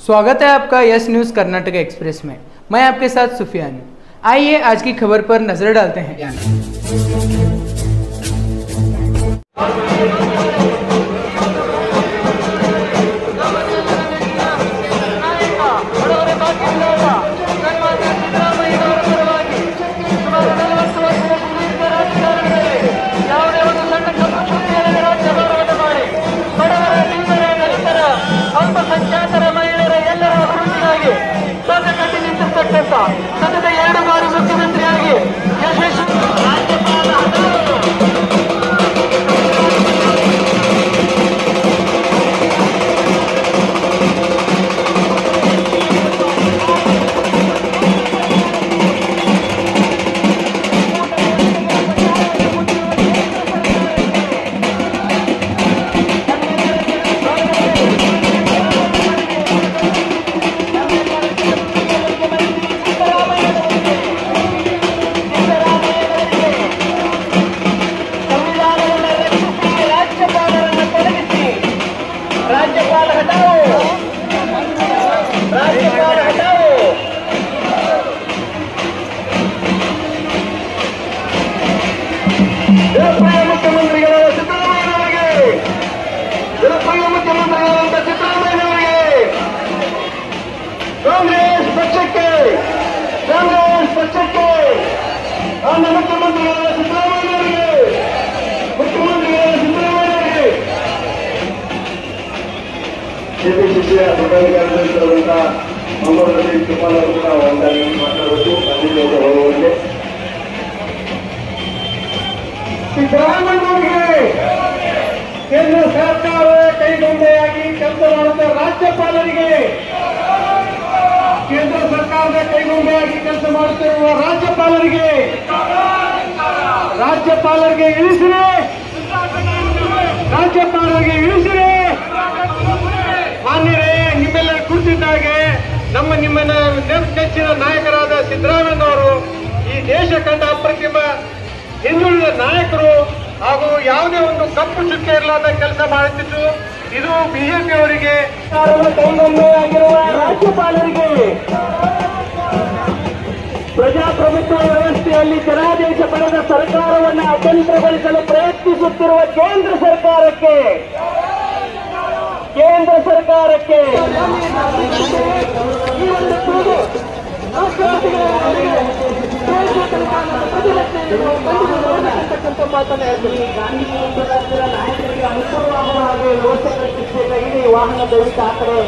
स्वागत है आपका यस न्यूज़ कर्नाटक एक्सप्रेस में। मैं आपके साथ सुफियान। आइए आज की खबर पर नजर डालते हैं। ಸತತ 2 ಬಾರಿ ಮುಖ್ಯಮಂತ್ರಿಯಾಗಿ ಯಶಸ್ವಿ ಕೆಪಿಸಿಸಿಯ ಪ್ರಧಾನ ಕಾರ್ಯದರ್ಶಿಯಾದಂಥ ಮೊಹಮ್ಮದ್ ತುಫಾನ್ ಅವರು ಕೂಡ ಒಂದಾಗಿ ಮಾತನಾಡಬೇಕು. ಅಧಿಕೃತ ಹೊರಗೆ ಸಿದ್ದರಾಮಯ್ಯನವರಿಗೆ ಕೇಂದ್ರ ಸರ್ಕಾರ ಕೈಗೊಂಡೆಯಾಗಿ ಕೆಲಸ ಮಾಡುವ ರಾಜ್ಯಪಾಲರಿಗೆ ಕೇಂದ್ರ ಸರ್ಕಾರದ ಕೈಗೊಂಡೆಯಾಗಿ ಕೆಲಸ ಮಾಡುತ್ತಿರುವ ರಾಜ್ಯಪಾಲರಿಗೆ ಇಳಿಸಿರಿ, ಮಾನ್ಯರೇ, ನಿಮ್ಮೆಲ್ಲರ ಕುರಿತಿದ್ದಾಗೆ ನಿಮ್ಮ ನೆಚ್ಚಿನ ನಾಯಕರಾದ ಸಿದ್ದರಾಮಯ್ಯನವರು ಈ ದೇಶ ಕಂಡ ಅಪ್ರತಿಮ ಹಿಂದುಳಿದ ನಾಯಕರು ಹಾಗೂ ಯಾವುದೇ ಒಂದು ಕಪ್ಪು ಚುಕ್ಕೆ ಇರಲಾದ ಕೆಲಸ ಮಾಡುತ್ತಿದ್ದು ಇದು ಬಿಜೆಪಿ ಅವರಿಗೆ ಕೈಗೊಂಡೆಯಾಗಿರುವ ರಾಜ್ಯಪಾಲರಿಗೆ ಪ್ರಜಾಪ್ರಭುತ್ವ ವ್ಯವಸ್ಥೆಯಲ್ಲಿ ಜನಾದೇಶ ಪಡೆದ ಸರ್ಕಾರವನ್ನು ಅತಂತ್ರಗೊಳಿಸಲು ಪ್ರಯತ್ನಿಸುತ್ತಿರುವ ಕೇಂದ್ರ ಸರ್ಕಾರಕ್ಕೆ ಈ ಒಂದು ಕೂಗು ಮಾತನ್ನು ಹೇಳ್ತೀನಿ. ಗಾಂಧಿ ನಾಯಕರಿಗೆ ಅನುಕೂಲವಾಗುವ ಹಾಗೆ ವ್ಯವಸ್ಥೆ ಕಲ್ಪಿಸಬೇಕಾಗಿದೆ. ಈ ವಾಹನ ದಯವಿಟ್ಟು ಆ ಕಡೆ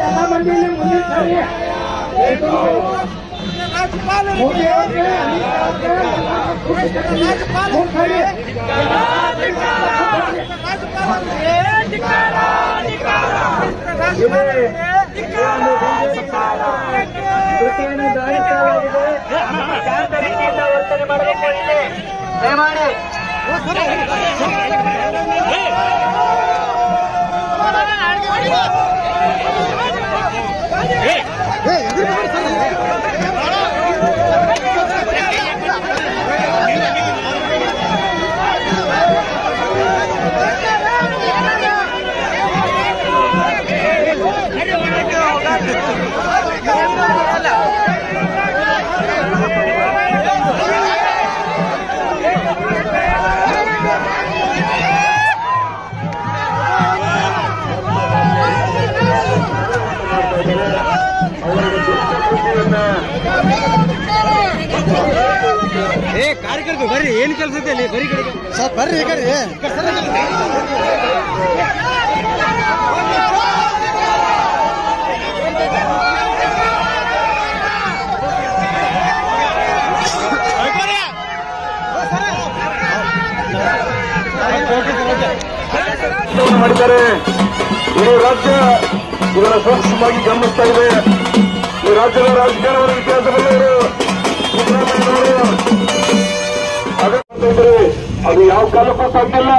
ಎಲ್ಲ ಮಂದಿಯಲ್ಲಿ ಮುಂದೆ ಶಾಂತ ರೀತಿಯಿಂದ ವರ್ತನೆ ಮಾಡಬೇಕು. ಇಲ್ಲಿ ದಯಮಾಡಿ ಕಾರ್ಯಕರ್ತರು ಬರ್ರಿ, ಏನ್ ಕೆಲಸ ಇದೆ ಅಲ್ಲಿ? ಬರೀ ಕಡೆ ಸರ್ ಬರ್ರಿ, ಈ ಕಡೆ ಮಾಡಿದ್ದಾರೆ. ಇಡೀ ರಾಜ್ಯ ಇದನ್ನು ಸೂಕ್ಷ್ಮವಾಗಿ ಗಮನಿಸ್ತಾ ಇದೆ. ಈ ರಾಜ್ಯದ ರಾಜಕಾರಣದ ಇತಿಹಾಸದಲ್ಲಿ ಅದು ಯಾವ ಕಾಲಕ್ಕೂ ಸಾಧ್ಯಲ್ಲ.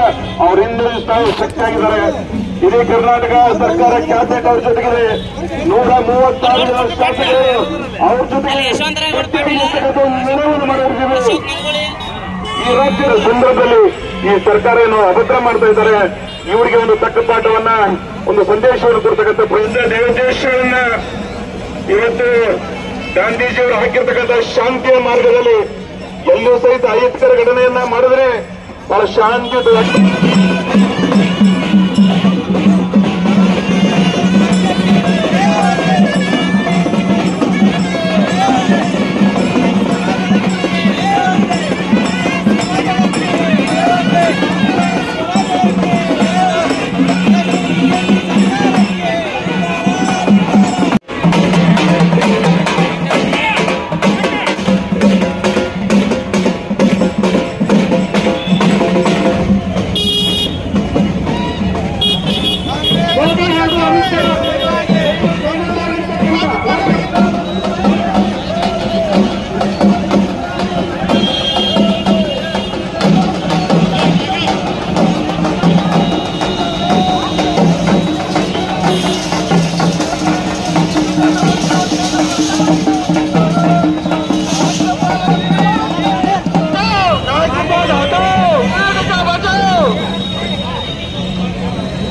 ಅವ್ರ ಹಿಂದೆ ಶಕ್ತಿಯಾಗಿದ್ದಾರೆ. ಇಡೀ ಕರ್ನಾಟಕ ಸರ್ಕಾರ ಕ್ಯಾಬಿನೆಟ್ ಅವ್ರ ಜೊತೆಗಿದೆ. 136 ಜನ ಶಾಸಕರು ಅವ್ರ ಜೊತೆಗೆ ನೆರವನ್ನು ಮಾಡೋರಿದ್ದೀವಿ. ಈ ರಾಜ್ಯದ ಸಂದರ್ಭದಲ್ಲಿ ಈ ಸರ್ಕಾರ ಏನು ಅಭದ್ರ ಮಾಡ್ತಾ ಇದ್ದಾರೆ, ಇವರಿಗೆ ಒಂದು ತಕ್ಕ ಪಾಠವನ್ನ, ಒಂದು ಸಂದೇಶವನ್ನು ಕೊಡ್ತಕ್ಕಂಥ ದೇಶಗಳನ್ನ ಇವತ್ತು ಗಾಂಧೀಜಿಯವರು ಹಾಕಿರ್ತಕ್ಕಂಥ ಶಾಂತಿಯ ಮಾರ್ಗದಲ್ಲಿ ಎಲ್ಲೂ ಸಹಿತ ಅಹಿತಕರ ಘಟನೆಯನ್ನ ಮಾಡಿದ್ರೆ ಬಹಳ ಶಾಂತಿಯುತ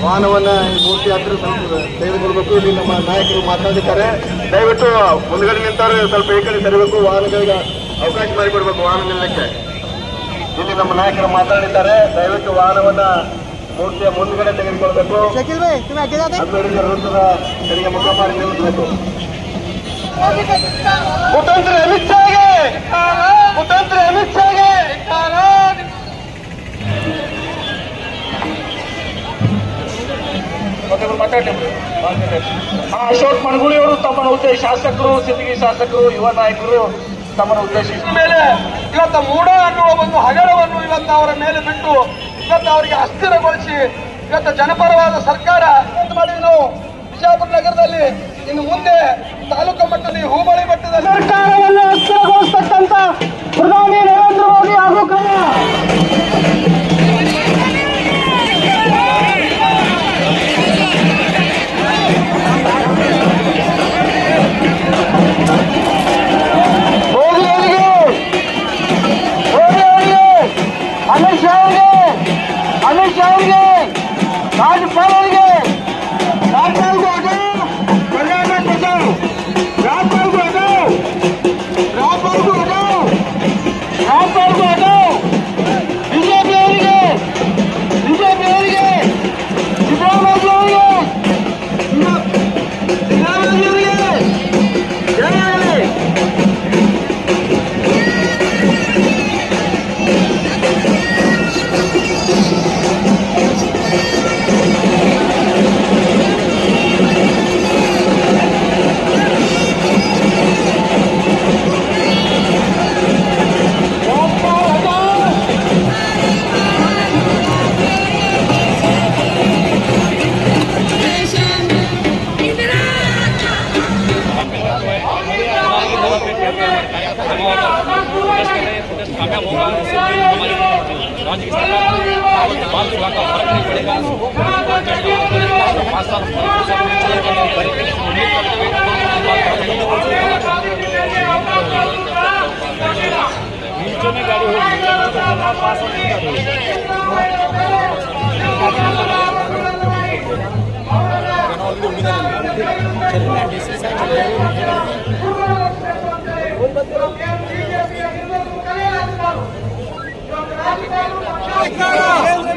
ವಾಹನವನ್ನ ಮೂರ್ತಿ ಹತ್ರ ತೆಗೆದುಕೊಳ್ಬೇಕು. ಇಲ್ಲಿ ನಮ್ಮ ನಾಯಕರು ಮಾತನಾಡಿದ್ದಾರೆ. ದಯವಿಟ್ಟು ಮುಂದ್ಗಡೆ ನಿಂತವ್ರೆ ಸ್ವಲ್ಪ ಈ ಕಡೆ ತರಬೇಕು, ವಾಹನಗಳಿಗೆ ಅವಕಾಶ ಮಾಡಿಕೊಡ್ಬೇಕು ವಾಹನ ನಿಲ್ಲಕ್ಕೆ. ಇಲ್ಲಿ ನಮ್ಮ ನಾಯಕರು ಮಾತನಾಡಿದ್ದಾರೆ. ದಯವಿಟ್ಟು ವಾಹನವನ್ನ ಮೂರ್ತಿಯ ಮುಂದ್ಗಡೆ ತೆಗೆದುಕೊಳ್ಬೇಕು. ವೃತ್ತದ ಕಡೆಗೆ ಮುಖ ಮಾಡಿ ನಿಲ್ಲಿಸಬೇಕು. ಕುತಂತ್ರ ಅಮಿತ್ ಶಾಗೆ, ಕುತಂತ್ರ ಅಮಿತ್ ಶಾಗೆ ಅಶೋಕ್ ಮಣಗುಳಿ ಅವರು ತಮ್ಮನ್ನು ಉದ್ದೇಶ ಶಾಸಕರು, ಸಿಂದಗಿ ಶಾಸಕರು, ಯುವ ನಾಯಕರು ತಮ್ಮನ್ನು ಉದ್ದೇಶಿಸಿದ ಮೇಲೆ ಇವತ್ತು ಮೂಢ ಅನ್ನುವ ಒಂದು ಹಗರವನ್ನು ಇವತ್ತು ಅವರ ಮೇಲೆ ಬಿಟ್ಟು ಇವತ್ತು ಅವರಿಗೆ ಅಸ್ಥಿರಗೊಳಿಸಿ ಇವತ್ತು ಜನಪರವಾದ ಸರ್ಕಾರ ಮಾಡಿ ನಾವು ಬಿಜಾಪುರ ನಗರದಲ್ಲಿ ಇನ್ನು ಮುಂದೆ ತಾಲೂಕು ಮಟ್ಟದಲ್ಲಿ, ಹೋಬಳಿ ಮಟ್ಟದಲ್ಲಿ ಸರ್ಕಾರವನ್ನು ಅಸ್ಥಿರಗೊಳಿಸತಕ್ಕಂಥ ಪ್ರಧಾನಿ ನರೇಂದ್ರ ಮೋದಿ ಹಾಗೂ ಅಮಿತ್ ಶಾ ಅವರಿಗೆ, ರಾಜ್ಯಪಾಲ ಅವರಿಗೆ, ರಾಜ್ಪಾಲ್ ಬಿಜೆಪಿ ಅವರಿಗೆ, ಸಿದ್ದರಾಮಯ್ಯ ಅವರಿಗೆ,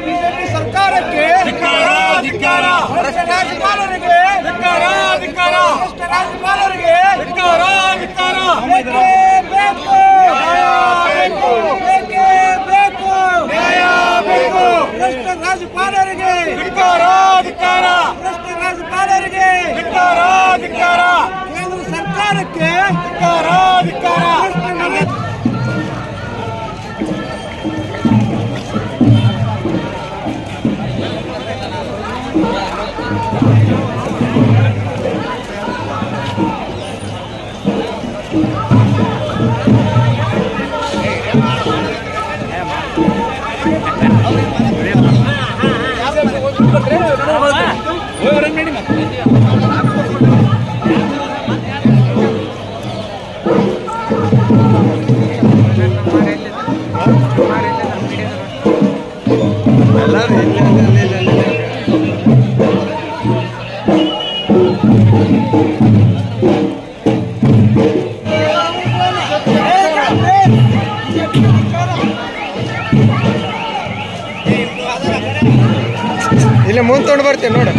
ಬಿಜೆಪಿ ಸರ್ಕಾರಕ್ಕೆ ರಾಜ್ಯಪಾಲರಿಗೆ ಕೇಂದ್ರ ಸರ್ಕಾರಕ್ಕೆ ಇಲ್ಲಿ ಮುಂದೆ ತೊಗೊಂಡು ಬರ್ತೇನೆ ನೋಡು.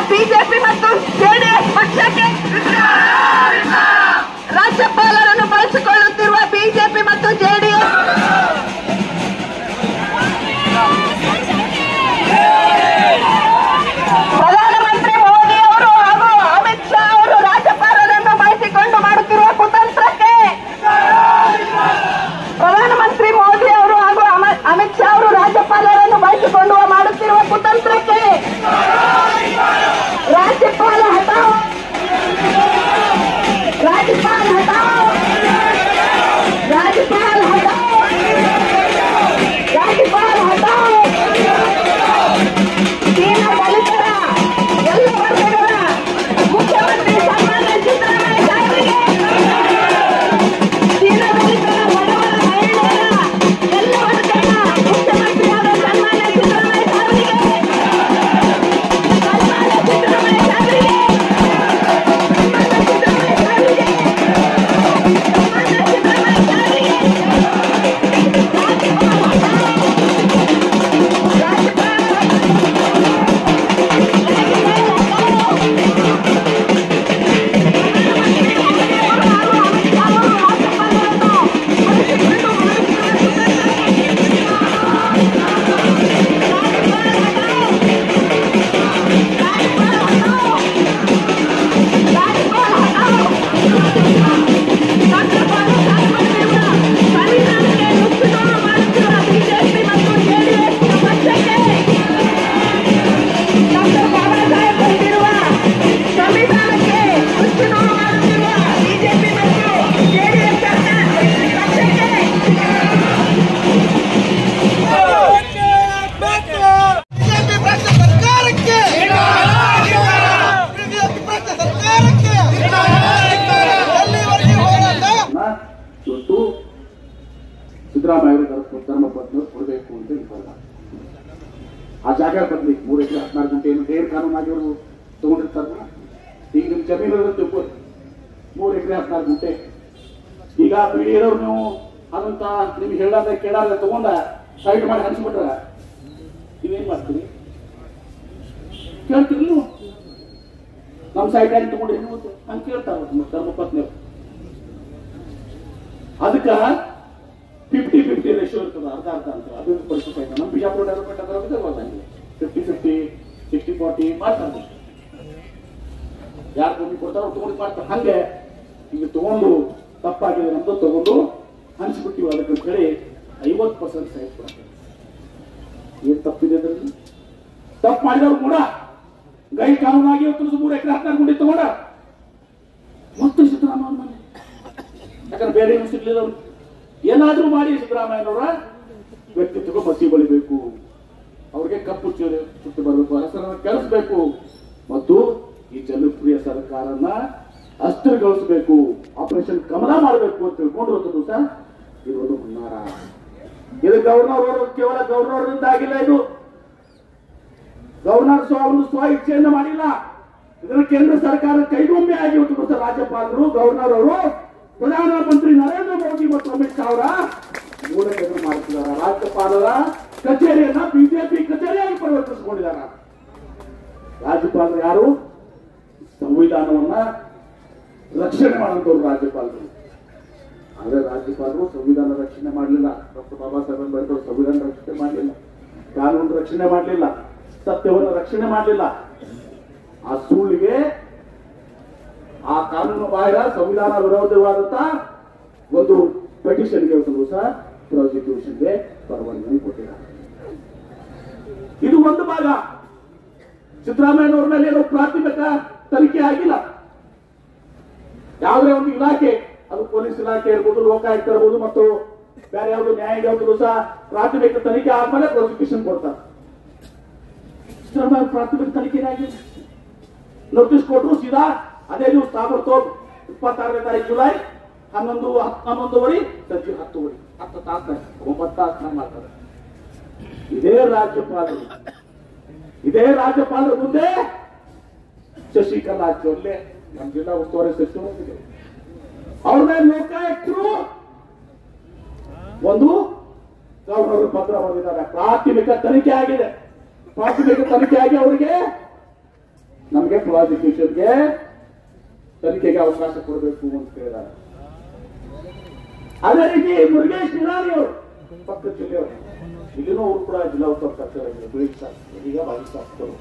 ಬಿಜೆಪಿ ಮತ್ತು ಜೆಡಿಎಸ್ ಪಕ್ಷಕ್ಕೆ ರಾಜ್ಯಪಾಲರನ್ನು ಬಳಸಿಕೊಳ್ಳುತ್ತಿರುವ ಬಿಜೆಪಿ ಮತ್ತು ಜೆಡಿಎಸ್ ಪ್ರಧಾನಮಂತ್ರಿ ಮೋದಿ ಅವರು ಹಾಗೂ ಅಮಿತ್ ಶಾ ಅವರು ರಾಜ್ಯಪಾಲರನ್ನು ಬಳಸಿಕೊಂಡು ಮಾಡುತ್ತಿರುವ ಕುತಂತ್ರಕ್ಕೆ ಪ್ರಧಾನಮಂತ್ರಿ ಮೋದಿ ಅವರು ಹಾಗೂ ಅಮಿತ್ ಶಾ ಅವರು ರಾಜ್ಯಪಾಲರನ್ನು ಬಳಸಿಕೊಂಡು ಮಾಡುತ್ತಿರುವ ಕುತಂತ್ರಕ್ಕೆ राज्यपाल हटाओ, राज्यपाल हटाओ, राज्यपाल हटाओ, राज्यपाल हटाओ. दीन दलिತರ ಎಲ್ಲ ವರ್ಗಗಳ ಮುಖ್ಯಮಂತ್ರಿ ಸನ್ಮಾನ್ಯ ಸಿದ್ದರಾಮಯ್ಯ ಸಾಹೇಬರಿಗೆ, ದೀನ ದಲಿತರ ಬಡವರ ಮಹಿಳೆಯರ ಎಲ್ಲ ವರ್ಗಗಳ ಮುಖ್ಯಮಂತ್ರಿಯಾದ ಸನ್ಮಾನ್ಯ ಸಿದ್ದರಾಮಯ್ಯ ಸಾಹೇಬರಿಗೆ ಸಿದ್ದರಾಮಯ್ಯ ಧರ್ಮಪತ್ನಿ ಕೊಡಬೇಕು ಅಂತ ಇಬ್ಬಲ್ಲ. ಆ ಜಾಗ ಬದಲಿ 3 ಎಕರೆ 16 ಗುಂಟೆ ಏನು ಬೇರೆ ಕಾನೂನಾಗಿ ಅವರು ತಗೊಂಡಿರ್ತಾರ. ಈಗ ನಿಮ್ಮ ಜಮೀನು 3 ಎಕರೆ 16 ಗುಂಟೆ. ಈಗ ಬಿಡಿಯವರು ನೀವು ಅದಂತ ನಿಮ್ಗೆ ಹೇಳಾದ ಕೇಳಾದ ತಗೊಂಡ ಸೈಡ್ ಮಾಡಿ ಹಂಚ್ಬಿಟ್ರ ನೀವೇನ್ ಮಾಡ್ತೀರಿ? ಕೇಳ್ತೀರಿ ನೀವು? ನಮ್ಮ ಸೈಡ್ ಆಗಿ ತಗೊಂಡ್ರಿ ನೀವು ಹಂಗೆ ಕೇಳ್ತಾರ ಧರ್ಮಪತ್ನಿಯವರು. ಅದಕ್ಕೆ 50-50 ರೇಷಿಯೋ ಇರ್ತದೆ, ಅರ್ಧ ಅಂತ ಅಭಿವೃದ್ಧಿ ಪಡಿಸಬೇಕು. ನಮ್ಮ ಬಿಜಾಪುರ ಡೆವಲಪ್ಮೆಂಟ್ ಅಂದ್ರೆ 50-50 60-40 ಮಾಡ್ತಾರೆ. ಯಾರು ಭೂಮಿ ಕೊಡ್ತಾರೋ ತಗೊಂಡು ಮಾಡ್ತಾರೆ. ಹಂಗೆ ಈಗ ತಗೊಂಡು ತಪ್ಪಾಗಿದೆ ನಮ್ದು ತಗೊಂಡು ಹಂಚ್ಬಿಟ್ಟಿವಿ ಅದಕ್ಕೆ ಹೇಳಿ 50% ಸೈಜ್ ಕೊಡ್ತಾರೆ. ಏನ್ ತಪ್ಪಿದೆ ಅದರಲ್ಲಿ? ತಪ್ಪು ಮಾಡಿದವ್ರು ಕೂಡ ಗೈ ಕಾನೂನಾಗಿ 3 ಎಕರೆ 16 ಗುಂಟೆ ತಗೊಂಡ ಮತ್ತೆ ಸಿದ್ದರಾಮಯ್ಯ ಮನೆ. ಯಾಕಂದ್ರೆ ಬೇರೆ ಏನು ಸಿಗ್ಲಿಲ್ಲ ಅವ್ರು. ಏನಾದ್ರೂ ಮಾಡಿ ಸಿದ್ದರಾಮಯ್ಯನವರ ವ್ಯಕ್ತಿತ್ವ ಮಸಿ ಬಳಿಬೇಕು, ಅವ್ರಿಗೆ ಕಪ್ಪು ಚುಟ್ಟು ಬರಬೇಕು, ಹೆಸರನ್ನು ಕೆಳಿಸಬೇಕು ಮತ್ತು ಈ ಜನಪ್ರಿಯ ಸರ್ಕಾರನ ಅಸ್ಥಿರಗೊಳಿಸಬೇಕು, ಆಪರೇಷನ್ ಕಮಲ ಮಾಡಬೇಕು ಅಂತ ತಿಳ್ಕೊಂಡು ಸರ್ ಇದೊಂದು ಹುನ್ನಾರ. ಇದು ಗವರ್ನರ್ ಕೇವಲ ಗವರ್ನರ್ನಿಂದ ಆಗಿಲ್ಲ. ಇದು ಗವರ್ನರ್ ಸ್ವ ಇಚ್ಛೆಯಿಂದ ಮಾಡಿಲ್ಲ. ಇದನ್ನು ಕೇಂದ್ರ ಸರ್ಕಾರ ಕೈಗೊಂಬೆ ಆಗಿ ಇವತ್ತು ರಾಜ್ಯಪಾಲರು ಗವರ್ನರ್ ಅವರು ಪ್ರಧಾನಮಂತ್ರಿ ನರೇಂದ್ರ ಮೋದಿ ಮತ್ತು ಅಮಿತ್ ಶಾ ಅವರ ಮೂಲಕ ಮಾಡುತ್ತಿದ್ದಾರೆ. ರಾಜ್ಯಪಾಲರ ಕಚೇರಿಯನ್ನ ಬಿಜೆಪಿ ಕಚೇರಿಯಾಗಿ ಪರಿವರ್ತಿಸಿಕೊಂಡಿದ್ದಾರೆ. ರಾಜ್ಯಪಾಲರು ಯಾರು? ಸಂವಿಧಾನವನ್ನ ರಕ್ಷಣೆ ಮಾಡುವಂತವ್ರು ರಾಜ್ಯಪಾಲರು. ಆದ್ರೆ ರಾಜ್ಯಪಾಲ ಆದ್ರೂ ಸಂವಿಧಾನ ರಕ್ಷಣೆ ಮಾಡಲಿಲ್ಲ. ಡಾಕ್ಟರ್ ಬಾಬಾ ಸಾಹೇಬ್ ಅಂಬೇಡ್ಕರ್ ಸಂವಿಧಾನ ರಕ್ಷಣೆ ಮಾಡಲಿಲ್ಲ, ಕಾನೂನು ರಕ್ಷಣೆ ಮಾಡಲಿಲ್ಲ, ಸತ್ಯವನ್ನು ರಕ್ಷಣೆ ಮಾಡಲಿಲ್ಲ. ಆ ಸುಳ್ಳಿಗೆ ಆ ಕಾನೂನು ಬಾಹಿರ ಸಂವಿಧಾನ ವಿರೋಧವಾದಂತ ಒಂದು ಪೆಟಿಷನ್ಗೆ ಒಂದು ದಿವಸ ಪ್ರಾಸಿಕ್ಯೂಷನ್ಗೆ ಪರವಾನಗಿ ಕೊಟ್ಟಿದ್ದಾರೆ. ಇದು ಒಂದು ಭಾಗ. ಸಿದ್ದರಾಮಯ್ಯನವ್ರ ಮೇಲೆ ಏನೋ ಪ್ರಾಥಮಿಕ ತನಿಖೆ ಆಗಿಲ್ಲ. ಯಾವುದೇ ಒಂದು ಇಲಾಖೆ, ಅದು ಪೊಲೀಸ್ ಇಲಾಖೆ ಇರ್ಬೋದು, ಲೋಕಾಯುಕ್ತ ಇರ್ಬೋದು, ಮತ್ತು ಬೇರೆ ಯಾವುದು ನ್ಯಾಯಾಂಗ ಯಾವುದು ಸಹ ಪ್ರಾಥಮಿಕ ತನಿಖೆ ಆದ್ಮೇಲೆ ಪ್ರಾಸಿಕ್ಯೂಷನ್ ಕೊಡ್ತಾರೆ. ಸಿದ್ದರಾಮಯ್ಯ ಪ್ರಾಥಮಿಕ ತನಿಖೆ ಆಗಿಲ್ಲ. ನೋಟಿಸ್ ಕೊಟ್ಟರು ಸೀದಾ ಅದೇ ದಿವಸ ತಾಬರ್ತಾವ್ 26ನೇ ತಾರೀಕು ಜುಲೈ 11:11 ಸಂಜೆ 10 ತಾಸು 9 ತಾಸು ಮಾಡ್ತಾರೆ. ಇದೇ ರಾಜ್ಯಪಾಲರ ಮುಂದೆ ಶಶಿಕಲಾ ಜೊಲ್ಲೆ ನಮ್ಮ ಜಿಲ್ಲಾ ಉಸ್ತುವಾರಿ ಸಚಿವರು ಅವ್ರ ಮೇಲೆ ಲೋಕಾಯುಕ್ತರು ಒಂದು ಗವರ್ನರ್ ಪತ್ರ ಬರೆದಿದ್ದಾರೆ. ಪ್ರಾಥಮಿಕ ತನಿಖೆ ಆಗಿದೆ. ಪ್ರಾಥಮಿಕ ತನಿಖೆ ಆಗಿ ಅವರಿಗೆ ನಮಗೆ ಪ್ರಾಸಿಕ್ಯೂಷನ್ಗೆ ತನಿಖೆಗೆ ಅವಕಾಶ ಕೊಡಬೇಕು ಅಂತ ಹೇಳಿದ್ದಾರೆ. ಅದೇ ರೀತಿ ಮುರುಗೇಶ್ ನಿರಾಣಿ ಅವರು ಪಕ್ಕದ ಜಿಲ್ಲೆಯವರು, ಇಲ್ಲಿನೂ ಅವರು ಕೂಡ ಜಿಲ್ಲಾ ಉಸ್ತುವಾರಿ ಸಚಿವರಾಗಿದ್ದಾರೆ. ಈಗ ಮಾಜಿ ಶಾಸಕರು,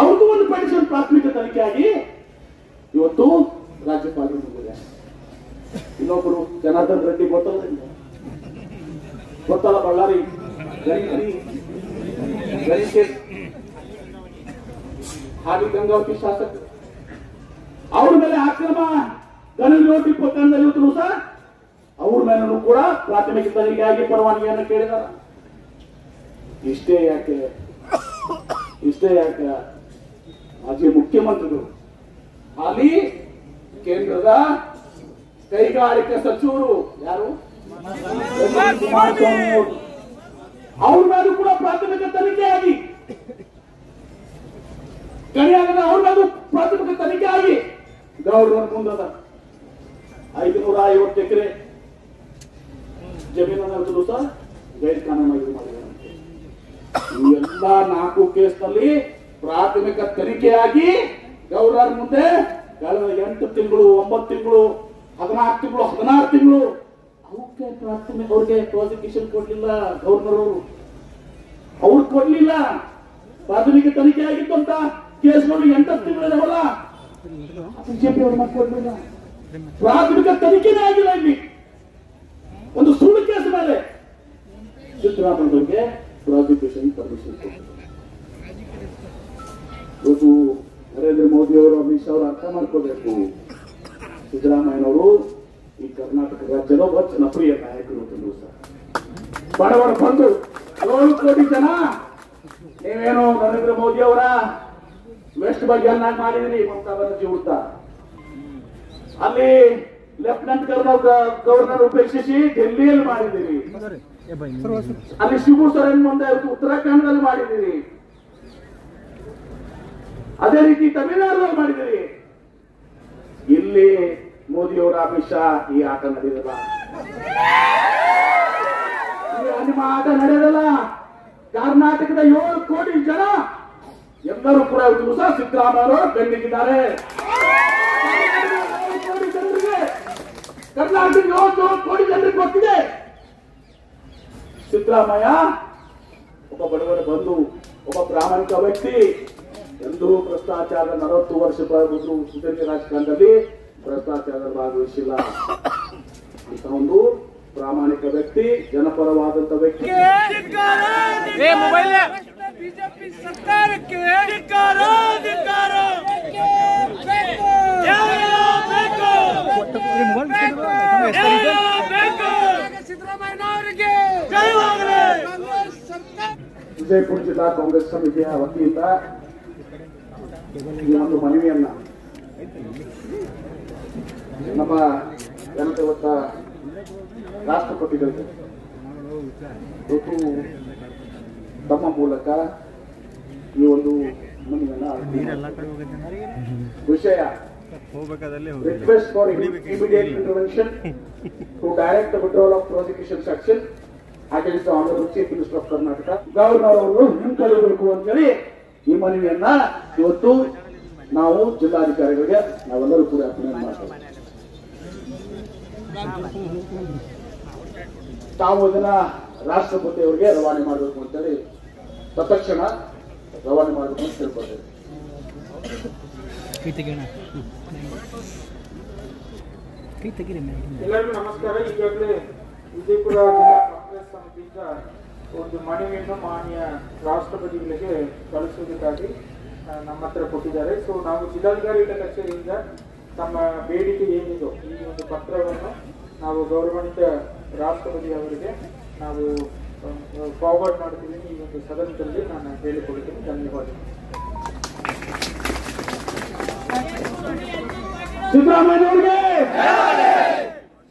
ಅವ್ರಿಗೂ ಒಂದು ಪೆಟಿಷನ್ ಪ್ರಾಥಮಿಕ ತನಿಖೆಯಾಗಿ ಇವತ್ತು ರಾಜ್ಯಪಾಲರು ಮುಂದಿದೆ. ಇನ್ನೊಬ್ಬರು ಜನಾರ್ದನ್ ರೆಡ್ಡಿ ಗೊತ್ತಲ್ಲ, ಬಳ್ಳಾರಿ ಹಾಲಿ ಗಂಗಾವತಿ ಶಾಸಕರು, ಅವ್ರ ಮೇಲೆ ಅಕ್ರಮ ಗಣಿ ಪ್ರಕರಣದಲ್ಲಿ ಇವತ್ತು ಸಹ ಅವ್ರ ಮೇಲೂ ಕೂಡ ಪ್ರಾಥಮಿಕ ತನಿಖೆಯಾಗಿ ಪರವಾನಗಿಯನ್ನು ಕೇಳಿದಾರ. ಇಷ್ಟೇ ಯಾಕೆ ಮಾಜಿ ಮುಖ್ಯಮಂತ್ರಿಗಳು, ಹಾಲಿ ಕೇಂದ್ರದ ಕೈಗಾರಿಕಾ ಸಚಿವರು ಯಾರು ಕುಮಾರಸ್ವಾಮಿ ಅವರು, ಅವ್ರ ಮೇಲೂ ಕೂಡ ಪ್ರಾಥಮಿಕ ತನಿಖೆಯಾಗಿ ಗಣಿಯಾಗದ ಅವ್ರ ಮೇಲೂ ಪ್ರಾಥಮಿಕ ತನಿಖೆಯಾಗಿ ಗವರ್ನರ್ ಮುಂದದ 550 ಎಕರೆ ಜಮೀನನ್ನು ಸಹ ಗೈರ್ ಕಾನೂನಾಗಿ ಮಾಡಿದ್ದಾರೆ. ಈ ಎಲ್ಲ 4 ಕೇಸ್ನಲ್ಲಿ ಪ್ರಾಥಮಿಕ ತನಿಖೆಯಾಗಿ ಗವರ್ನರ್ ಮುಂದೆ ಕಳೆದ 8 ತಿಂಗಳು, 9 ತಿಂಗಳು, 14 ತಿಂಗಳು, 16 ತಿಂಗಳು ಅವ್ರಿಗೆ ಪ್ರಾಸಿಕ್ಯೂಷನ್ ಕೊಡ್ಲಿಲ್ಲ. ಗವರ್ನರ್ ಅವ್ರು ಕೊಡ್ಲಿಲ್ಲ. ಪ್ರಾಥಮಿಕ ತನಿಖೆ ಆಗಿದ್ದಂತ ಕೇಸ್ಗಳು 8 ತಿಂಗಳಿದಾವಲ್ಲ, ಬಿಜೆಪಿ ಅವ್ರು ಮಾಡ್ಕೊಡ್ಲಿಲ್ಲ. ಪ್ರಾಥಮಿಕ ತನಿಖೆನೇ ಆಗಿಲ್ಲ. ಇಲ್ಲಿ ಒಂದು ಸುಳ್ಳು ಕೇಸ್ ಮೇಲೆ ಸಿದ್ದರಾಮಯ್ಯಗೆ ಪ್ರಾಸಿಕ್ಯೂಷನ್ ಪರ್ಮಿಷನ್ ಕೊಟ್ಟಿದ್ದಾರೆ. ಇವತ್ತು ನರೇಂದ್ರ ಮೋದಿ ಅವರು, ಅಮಿತ್ ಶಾ ಅವರು ಅರ್ಥ ಮಾಡ್ಕೋಬೇಕು. ಸಿದ್ದರಾಮಯ್ಯನವರು ಈ ಕರ್ನಾಟಕ ರಾಜ್ಯದ ಒಬ್ಬ ಜನಪ್ರಿಯ ನಾಯಕರು. ಬಡವರ ಬಂದು 7 ಕೋಟಿ ಜನ, ನೀವೇನು ನರೇಂದ್ರ ಮೋದಿ ಅವರ ವೆಸ್ಟ್ ಬಗ್ಗೆ ಮಾಡಿದಿರಿ, ಮಮತಾ ಬ್ಯಾನರ್ಜಿ ವಿರುದ್ಧ. ಅಲ್ಲಿ ಲೆಫ್ಟಿನೆಂಟ್ ಗವರ್ನರ್ ಉಪೇಕ್ಷಿಸಿ ಡೆಲ್ಲಿಯಲ್ಲಿ ಮಾಡಿದ್ದೀರಿ. ಅಲ್ಲಿ ಶಿಬು ಸೊರೇನ್ ಮುಂದೆ ಉತ್ತರಾಖಂಡದಲ್ಲಿ ಮಾಡಿದ್ದೀರಿ. ಅದೇ ರೀತಿ ತಮಿಳುನಾಡಿನಲ್ಲಿ ಮಾಡಿದ್ದೀರಿ. ಇಲ್ಲಿ ಮೋದಿಯವರ ಅಮಿತ್ ಶಾ ಈ ಆಟ ನಡೆಯಲ್ಲ, ನಿಮ್ಮ ಆಟ ನಡೆಯಲ್ಲ. ಕರ್ನಾಟಕದ 7 ಕೋಟಿ ಜನ ಎಲ್ಲರೂ ಕೂಡ ಇವತ್ತು ಸಹ ಸಿದ್ದರಾಮಯ್ಯ ಬೆನ್ನಿಗಿದ್ದಾರೆ. ಕರ್ನಾಟಕದ 7 ಕೋಟಿ ಜನರಿಗೆ ಗೊತ್ತಿದೆ ಸಿದ್ದರಾಮಯ್ಯ ಒಬ್ಬ ಬಡವರ ಬಂಧು, ಒಬ್ಬ ಪ್ರಾಮಾಣಿಕ ವ್ಯಕ್ತಿ. ಎಂದೂ ಭ್ರಷ್ಟಾಚಾರದ 40 ವರ್ಷ ಸುದೀರ್ಘ ರಾಜಕಾರಣದಲ್ಲಿ ಭ್ರಷ್ಟಾಚಾರದ ಭಾಗವಹಿಸಿಲ್ಲ ಅಂತ ಒಂದು ಪ್ರಾಮಾಣಿಕ ವ್ಯಕ್ತಿ, ಜನಪರವಾದಂತ ವ್ಯಕ್ತಿ. ಬಿಜೆಪಿ ಸರ್ಕಾರಕ್ಕೆ ಸಿದ್ದರಾಮಯ್ಯನವರಿಗೆ ವಿಜಯಪುರ ಜಿಲ್ಲಾ ಕಾಂಗ್ರೆಸ್ ಸಮಿತಿಯ ವತಿಯಿಂದ ಈ ಒಂದು ಮನವಿಯನ್ನ ನಮ್ಮ ಜನತೆ ಹೊತ್ತ ರಾಷ್ಟ್ರಪತಿಗಳಿಗೆ ಇವತ್ತು ತಮ್ಮ ಮೂಲಕ ಈ ಒಂದು ಮನವಿಯನ್ನ ವಿಷಯ request for immediate intervention to direct the withdrawal of prosecution section against the honourable chief minister of Karnataka. Governor ಅವರು ಹಿಂಪಡೆಯಬೇಕು ಅಂತೇಳಿ ಈ ಮನವಿಯನ್ನ ಇವತ್ತು ನಾವು ಜಿಲ್ಲಾಧಿಕಾರಿಗಳಿಗೆ ನಾವೆಲ್ಲರೂ ಕೂಡ ಅರ್ಪಣೆ ಮಾಡ್ತೇವೆ. ತಾವು ಅದನ್ನ ರಾಷ್ಟ್ರಪತಿ ಅವರಿಗೆ ರವಾನೆ ಮಾಡಬೇಕು ಅಂತೇಳಿ ತತ್ಕ್ಷಣ ರವಾನೆ ಮಾಡಬೇಕು ಅಂತ ತಿಳ್ಕೊಳ್ತೇವೆ. ಎಲ್ಲರಿಗೂ ನಮಸ್ಕಾರ. ಈಗಾಗಲೇ ವಿಜಯಪುರ ಜಿಲ್ಲಾ ಕಾಂಗ್ರೆಸ್ ಸಮಿತಿಯಿಂದ ಒಂದು ಮನವಿಯನ್ನು ಮಾನ್ಯ ರಾಷ್ಟ್ರಪತಿಗಳಿಗೆ ಕಳಿಸುವುದಕ್ಕಾಗಿ ನಮ್ಮ ಹತ್ರ ಕೊಟ್ಟಿದ್ದಾರೆ. ಸೊ ನಾವು ಜಿಲ್ಲಾಧಿಕಾರಿಗಳ ಕಚೇರಿಯಿಂದ ತಮ್ಮ ಬೇಡಿಕೆ ಏನಿದೋ ಈ ಒಂದು ಪತ್ರವನ್ನು ನಾವು ಗೌರವಾನ್ವಿತ ರಾಷ್ಟ್ರಪತಿ ಅವರಿಗೆ ನಾವು ಫಾರ್ವರ್ಡ್ ಮಾಡ್ತೀವಿ. ಈ ಒಂದು ಸದನದಲ್ಲಿ ನಾನು ಹೇಳಿಕೊಳ್ತೀನಿ. ಧನ್ಯವಾದಗಳು.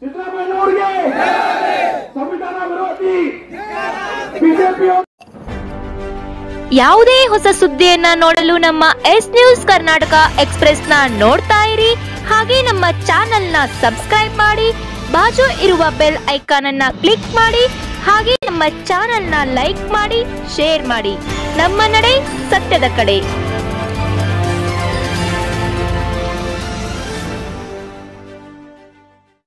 ಸಿದ್ದರಾಮಯ್ಯನವ್ರಿಗೆ ಸಂವಿಧಾನ ವಿರೋಧಿ ಬಿಜೆಪಿ ಯಾವುದೇ ಹೊಸ ಸುದ್ದಿಯನ್ನ ನೋಡಲು ನಮ್ಮ ಎಸ್ ನ್ಯೂಸ್ ಕರ್ನಾಟಕ ಎಕ್ಸ್‌ಪ್ರೆಸ್ ನ ನೋಡ್ತಾ ಇರಿ. ಹಾಗೆ ನಮ್ಮ ಚಾನೆಲ್ ನ ಸಬ್ಸ್ಕ್ರೈಬ್ ಮಾಡಿ, ಬಾಜು ಇರುವ ಬೆಲ್ ಐಕಾನ್ ಅನ್ನ ಕ್ಲಿಕ್ ಮಾಡಿ. ಹಾಗೆ ನಮ್ಮ ಚಾನೆಲ್ ನ ಲೈಕ್ ಮಾಡಿ, ಶೇರ್ ಮಾಡಿ. ನಮ್ಮ ನಡೆ ಸತ್ಯದ ಕಡೆ.